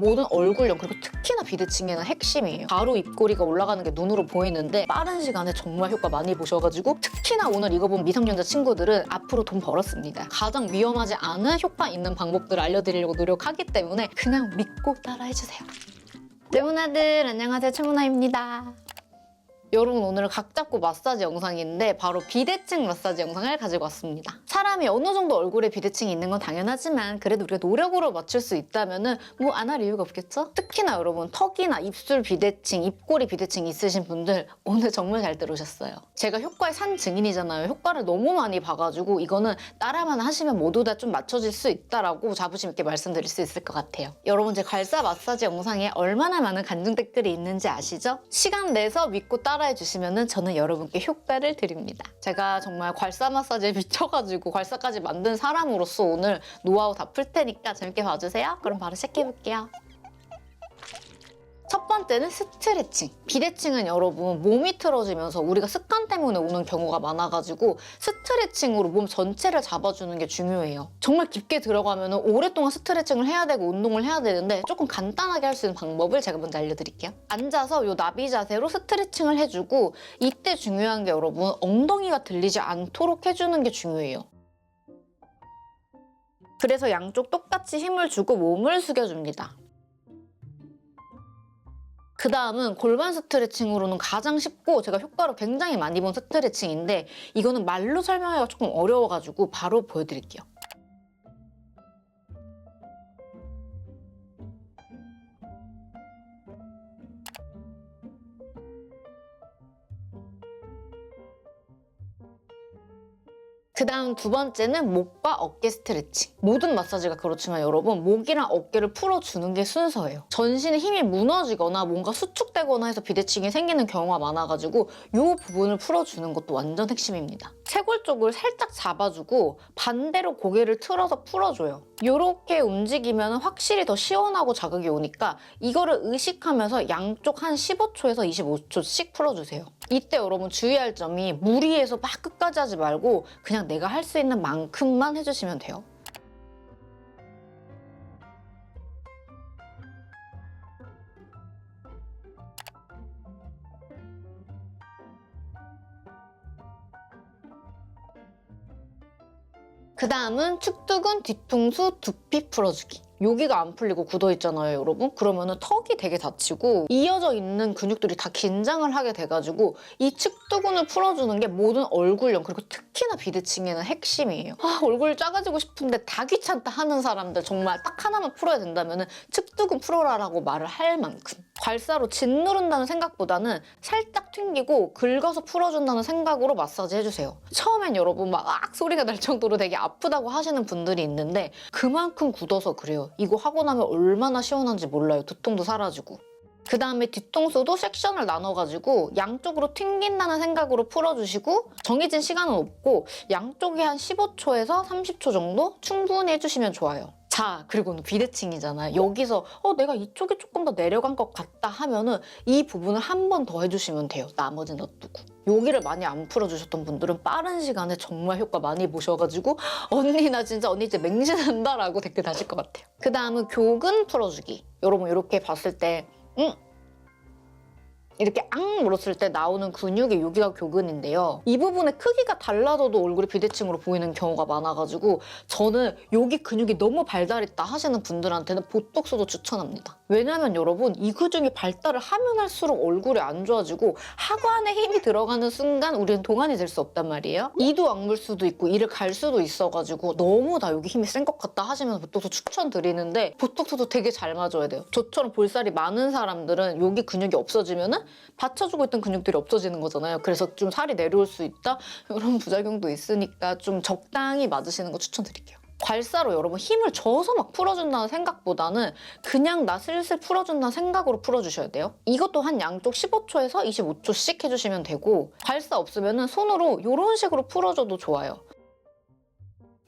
모든 얼굴형 그리고 특히나 비대칭에는 핵심이에요. 바로 입꼬리가 올라가는 게 눈으로 보이는데 빠른 시간에 정말 효과 많이 보셔가지고 특히나 오늘 이거 본 미성년자 친구들은 앞으로 돈 벌었습니다. 가장 위험하지 않은 효과 있는 방법들을 알려드리려고 노력하기 때문에 그냥 믿고 따라해주세요. 레모나들 안녕하세요, 최모나입니다. 여러분, 오늘 각 잡고 마사지 영상인데 바로 비대칭 마사지 영상을 가지고 왔습니다. 사람이 어느 정도 얼굴에 비대칭이 있는 건 당연하지만 그래도 우리가 노력으로 맞출 수 있다면 뭐 안 할 이유가 없겠죠? 특히나 여러분, 턱이나 입술 비대칭, 입꼬리 비대칭 있으신 분들 오늘 정말 잘 들으셨어요. 제가 효과의 산 증인이잖아요. 효과를 너무 많이 봐가지고 이거는 따라만 하시면 모두 다 좀 맞춰질 수 있다라고 자부심 있게 말씀드릴 수 있을 것 같아요. 여러분, 제 괄사 마사지 영상에 얼마나 많은 간증택들이 있는지 아시죠? 시간 내서 믿고 따라해주시면 저는 여러분께 효과를 드립니다. 제가 정말 괄사 마사지에 미쳐가지고 괄사까지 만든 사람으로서 오늘 노하우 다 풀 테니까 재밌게 봐주세요. 그럼 바로 시작해볼게요. 첫 번째는 스트레칭. 비대칭은 여러분 몸이 틀어지면서 우리가 습관 때문에 오는 경우가 많아가지고 스트레칭으로 몸 전체를 잡아주는 게 중요해요. 정말 깊게 들어가면 오랫동안 스트레칭을 해야 되고 운동을 해야 되는데 조금 간단하게 할 수 있는 방법을 제가 먼저 알려드릴게요. 앉아서 이 나비 자세로 스트레칭을 해주고 이때 중요한 게 여러분 엉덩이가 들리지 않도록 해주는 게 중요해요. 그래서 양쪽 똑같이 힘을 주고 몸을 숙여줍니다. 그 다음은 골반 스트레칭으로는 가장 쉽고 제가 효과를 굉장히 많이 본 스트레칭인데 이거는 말로 설명하기가 조금 어려워가지고 바로 보여드릴게요. 그 다음 두 번째는 목과 어깨 스트레칭. 모든 마사지가 그렇지만 여러분 목이랑 어깨를 풀어주는 게 순서예요. 전신에 힘이 무너지거나 뭔가 수축되거나 해서 비대칭이 생기는 경우가 많아가지고 이 부분을 풀어주는 것도 완전 핵심입니다. 쇄골 쪽을 살짝 잡아주고 반대로 고개를 틀어서 풀어줘요. 이렇게 움직이면 확실히 더 시원하고 자극이 오니까 이거를 의식하면서 양쪽 한 15초에서 25초씩 풀어주세요. 이때 여러분 주의할 점이 무리해서 막 끝까지 하지 말고 그냥 내가 할 수 있는 만큼만 해주시면 돼요. 그 다음은 축두근, 뒤통수, 두피 풀어주기. 여기가 안 풀리고 굳어있잖아요, 여러분? 그러면은 턱이 되게 다치고 이어져 있는 근육들이 다 긴장을 하게 돼가지고 이 측두근을 풀어주는 게 모든 얼굴형 그리고 특히나 비대칭에는 핵심이에요. 얼굴 작아지고 싶은데 다 귀찮다 하는 사람들 정말 딱 하나만 풀어야 된다면은 측두근 풀어라라고 말을 할 만큼. 괄사로 짓누른다는 생각보다는 살짝 튕기고 긁어서 풀어준다는 생각으로 마사지 해주세요. 처음엔 여러분 막 소리가 날 정도로 되게 아프다고 하시는 분들이 있는데 그만큼 굳어서 그래요. 이거 하고 나면 얼마나 시원한지 몰라요. 두통도 사라지고. 그 다음에 뒤통수도 섹션을 나눠가지고 양쪽으로 튕긴다는 생각으로 풀어주시고 정해진 시간은 없고 양쪽에 한 15초에서 30초 정도 충분히 해주시면 좋아요. 자, 그리고 비대칭이잖아요. 여기서 내가 이쪽에 조금 더 내려간 것 같다 하면은 이 부분을 한 번 더 해주시면 돼요. 나머지 놔두고. 여기를 많이 안 풀어주셨던 분들은 빠른 시간에 정말 효과 많이 보셔가지고 언니 나 진짜 언니 이제 맹신한다 라고 댓글 다실 것 같아요. 그 다음은 교근 풀어주기. 여러분 이렇게 봤을 때 이렇게 앙 물었을 때 나오는 근육이 여기가 교근인데요. 이 부분의 크기가 달라져도 얼굴이 비대칭으로 보이는 경우가 많아가지고 저는 여기 근육이 너무 발달했다 하시는 분들한테는 보톡스도 추천합니다. 왜냐면 여러분 이 근육이 발달을 하면 할수록 얼굴이 안 좋아지고 하관에 힘이 들어가는 순간 우리는 동안이 될 수 없단 말이에요. 이도 악물 수도 있고 이를 갈 수도 있어가지고 너무 다 여기 힘이 센 것 같다 하시면 보톡스 추천드리는데 보톡스도 되게 잘 맞아야 돼요. 저처럼 볼살이 많은 사람들은 여기 근육이 없어지면은 받쳐주고 있던 근육들이 없어지는 거잖아요. 그래서 좀 살이 내려올 수 있다? 이런 부작용도 있으니까 좀 적당히 맞으시는 거 추천드릴게요. 괄사로 여러분 힘을 줘서 막 풀어준다는 생각보다는 그냥 나 슬슬 풀어준다는 생각으로 풀어주셔야 돼요. 이것도 한 양쪽 15초에서 25초씩 해주시면 되고 괄사 없으면 손으로 이런 식으로 풀어줘도 좋아요.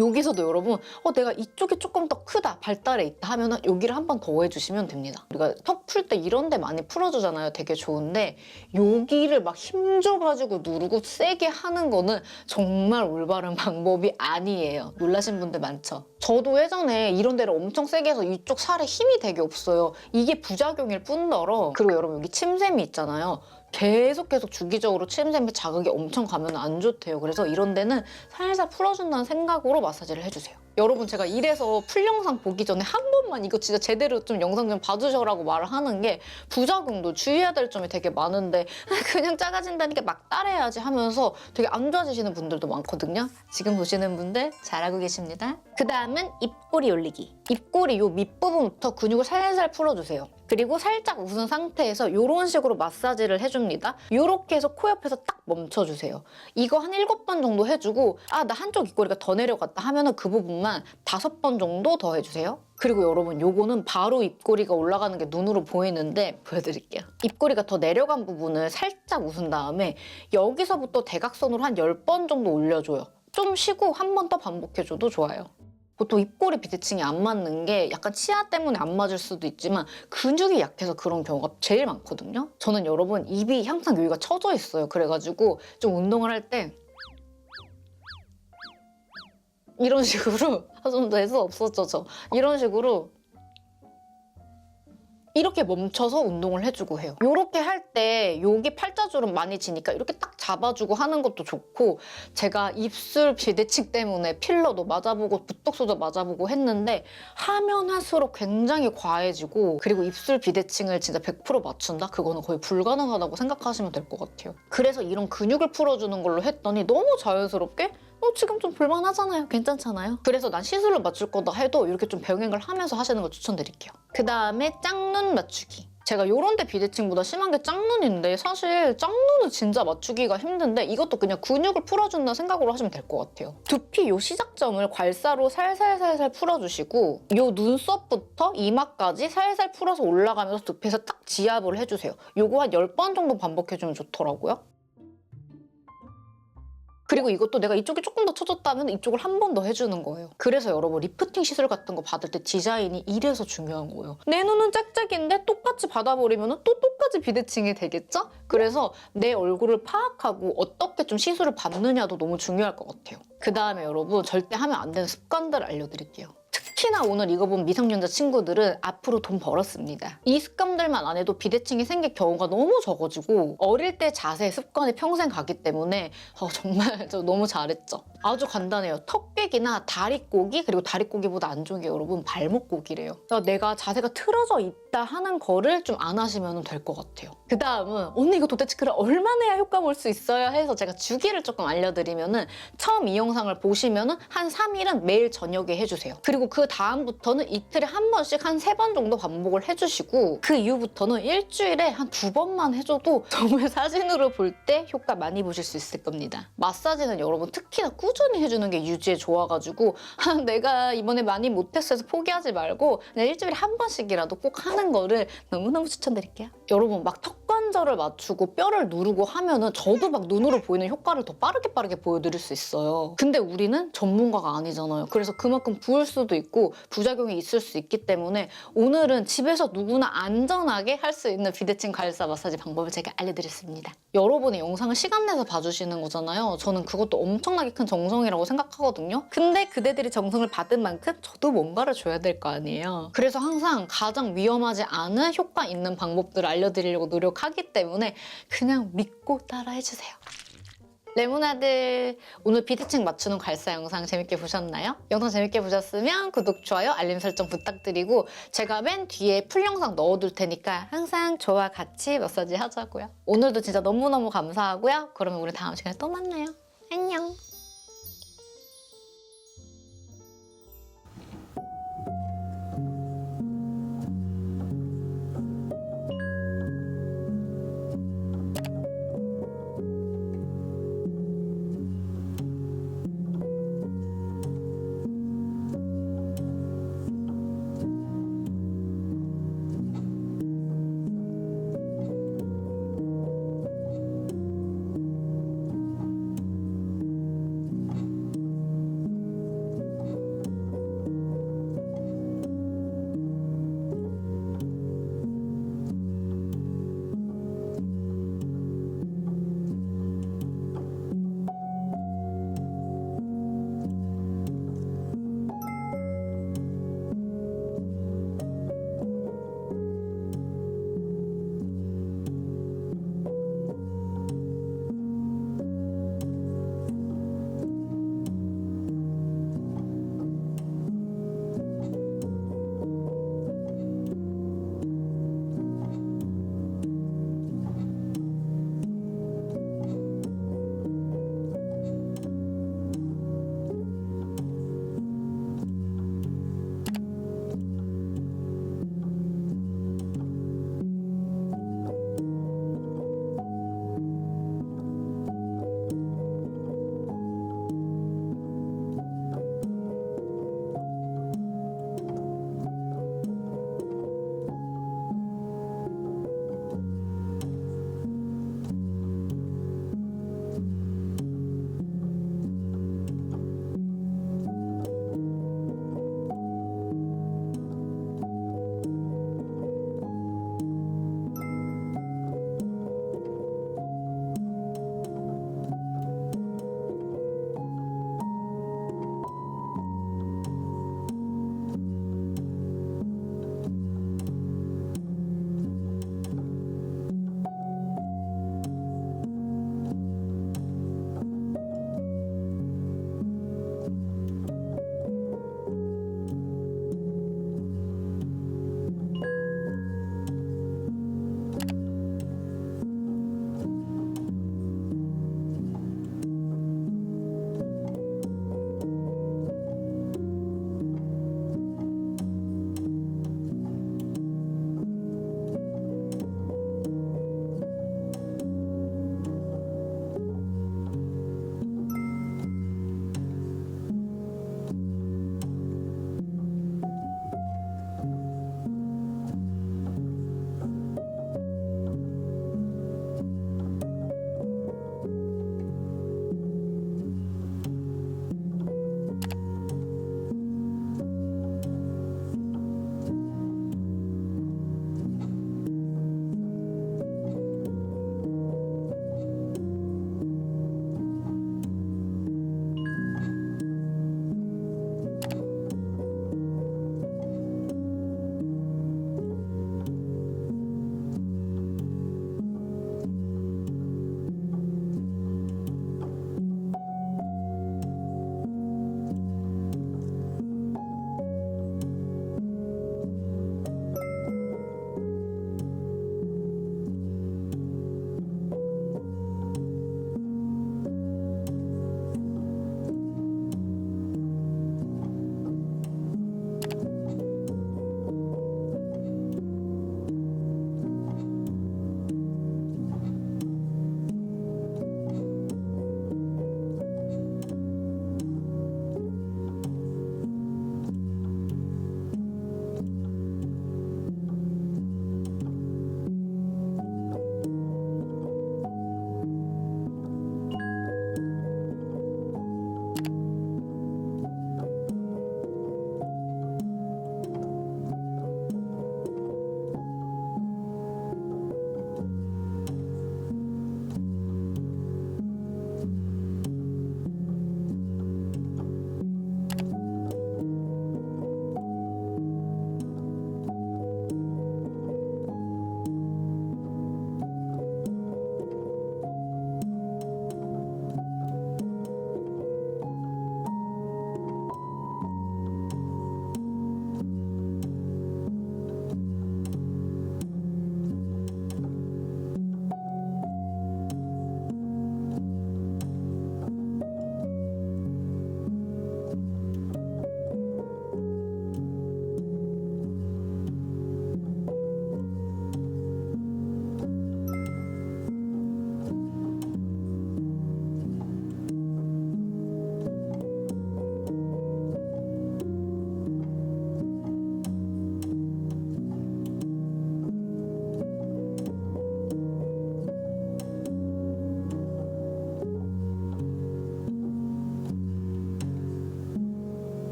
여기서도 여러분 내가 이쪽이 조금 더 크다, 발달해 있다 하면은 여기를 한 번 더 해주시면 됩니다. 우리가 턱 풀 때 이런 데 많이 풀어주잖아요. 되게 좋은데 여기를 막 힘줘가지고 누르고 세게 하는 거는 정말 올바른 방법이 아니에요. 놀라신 분들 많죠? 저도 예전에 이런 데를 엄청 세게 해서 이쪽 살에 힘이 되게 없어요. 이게 부작용일 뿐더러, 그리고 여러분 여기 침샘이 있잖아요. 계속 주기적으로 침샘에 자극이 엄청 가면 안 좋대요. 그래서 이런 데는 살살 풀어준다는 생각으로 마사지를 해주세요. 여러분 제가 이래서 풀 영상 보기 전에 한 번만 이거 진짜 제대로 좀 영상 좀 봐주셔라고 말을 하는 게, 부작용도 주의해야 될 점이 되게 많은데 그냥 작아진다니까 막 따라해야지 하면서 되게 안 좋아지시는 분들도 많거든요. 지금 보시는 분들 잘하고 계십니다. 그 다음은 입꼬리 올리기. 입꼬리 요 밑부분부터 근육을 살살 풀어주세요. 그리고 살짝 웃은 상태에서 이런 식으로 마사지를 해줍니다. 이렇게 해서 코 옆에서 딱 멈춰주세요. 이거 한 7번 정도 해주고 나 한쪽 입꼬리가 더 내려갔다 하면은 그 부분만 5번 정도 더 해주세요. 그리고 여러분 요거는 바로 입꼬리가 올라가는 게 눈으로 보이는데 보여드릴게요. 입꼬리가 더 내려간 부분을 살짝 웃은 다음에 여기서부터 대각선으로 한 10번 정도 올려줘요. 좀 쉬고 한 번 더 반복해줘도 좋아요. 보통 입꼬리 비대칭이 안 맞는 게 약간 치아 때문에 안 맞을 수도 있지만 근육이 약해서 그런 경우가 제일 많거든요. 저는 여러분 입이 항상 여기가 처져 있어요. 그래가지고 좀 운동을 할 때 이런 식으로 좀 더 해서 없었죠, 저. 이런 식으로 이렇게 멈춰서 운동을 해주고 해요. 이렇게 할 때 여기 팔자주름 많이 지니까 이렇게 딱 잡아주고 하는 것도 좋고, 제가 입술 비대칭 때문에 필러도 맞아보고 보톡스도 맞아보고 했는데 하면 할수록 굉장히 과해지고, 그리고 입술 비대칭을 진짜 100% 맞춘다? 그거는 거의 불가능하다고 생각하시면 될 것 같아요. 그래서 이런 근육을 풀어주는 걸로 했더니 너무 자연스럽게 지금 좀 볼만하잖아요. 괜찮잖아요. 그래서 난 시술로 맞출 거다 해도 이렇게 좀 병행을 하면서 하시는 걸 추천드릴게요. 그 다음에 짝눈 맞추기. 제가 요런 데 비대칭보다 심한 게 짝눈인데 사실 짝눈은 진짜 맞추기가 힘든데 이것도 그냥 근육을 풀어준다는 생각으로 하시면 될 것 같아요. 두피 요 시작점을 괄사로 살살살살 풀어주시고 요 눈썹부터 이마까지 살살 풀어서 올라가면서 두피에서 딱 지압을 해주세요. 요거 한 10번 정도 반복해주면 좋더라고요. 그리고 이것도 내가 이쪽이 조금 더 처졌다면 이쪽을 한 번 더 해주는 거예요. 그래서 여러분 리프팅 시술 같은 거 받을 때 디자인이 이래서 중요한 거예요. 내 눈은 짝짝인데 똑같이 받아버리면 또 똑같이 비대칭이 되겠죠? 그래서 내 얼굴을 파악하고 어떻게 좀 시술을 받느냐도 너무 중요할 것 같아요. 그 다음에 여러분 절대 하면 안 되는 습관들 알려드릴게요. 특히나 오늘 이거 본 미성년자 친구들은 앞으로 돈 벌었습니다. 이 습관들만 안 해도 비대칭이 생길 경우가 너무 적어지고 어릴 때 자세 습관이 평생 가기 때문에 정말 저 너무 잘했죠. 아주 간단해요. 턱깨기나 다리꼬기, 그리고 다리꼬기보다 안 좋은 게 여러분 발목꼬기래요. 그러니까 내가 자세가 틀어져 있다 하는 거를 좀 안 하시면 될 것 같아요. 그 다음은 언니 이거 도대체 그럼 얼마나 해야 효과 볼 수 있어요? 해서 제가 주기를 조금 알려드리면은 처음 이 영상을 보시면은 한 3일은 매일 저녁에 해주세요. 그리고 그 다음부터는 이틀에 한 번씩 한 3번 정도 반복을 해주시고 그 이후부터는 일주일에 한 2번만 해줘도 정말 사진으로 볼 때 효과 많이 보실 수 있을 겁니다. 마사지는 여러분 특히나 꾸준히 해주는 게 유지에 좋아가지고 내가 이번에 많이 못했어 해서 포기하지 말고 그냥 일주일에 한 번씩이라도 꼭 하는 거를 너무너무 추천드릴게요. 여러분 막 턱관절을 맞추고 뼈를 누르고 하면은 저도 막 눈으로 보이는 효과를 더 빠르게 보여드릴 수 있어요. 근데 우리는 전문가가 아니잖아요. 그래서 그만큼 부을 수도 있고 부작용이 있을 수 있기 때문에 오늘은 집에서 누구나 안전하게 할 수 있는 비대칭 괄사 마사지 방법을 제가 알려드렸습니다. 여러분의 영상을 시간 내서 봐주시는 거잖아요. 저는 그것도 엄청나게 큰 정성이라고 생각하거든요. 근데 그대들이 정성을 받은 만큼 저도 뭔가를 줘야 될 거 아니에요. 그래서 항상 가장 위험하지 않은 효과 있는 방법들을 알려드리려고 노력하기 때문에 그냥 믿고 따라해주세요. 레모나들, 오늘 비대칭 맞추는 괄사 영상 재밌게 보셨나요? 영상 재밌게 보셨으면 구독, 좋아요, 알림 설정 부탁드리고 제가 맨 뒤에 풀 영상 넣어둘 테니까 항상 저와 같이 마사지 하자고요. 오늘도 진짜 너무너무 감사하고요. 그러면 우리 다음 시간에 또 만나요. 안녕!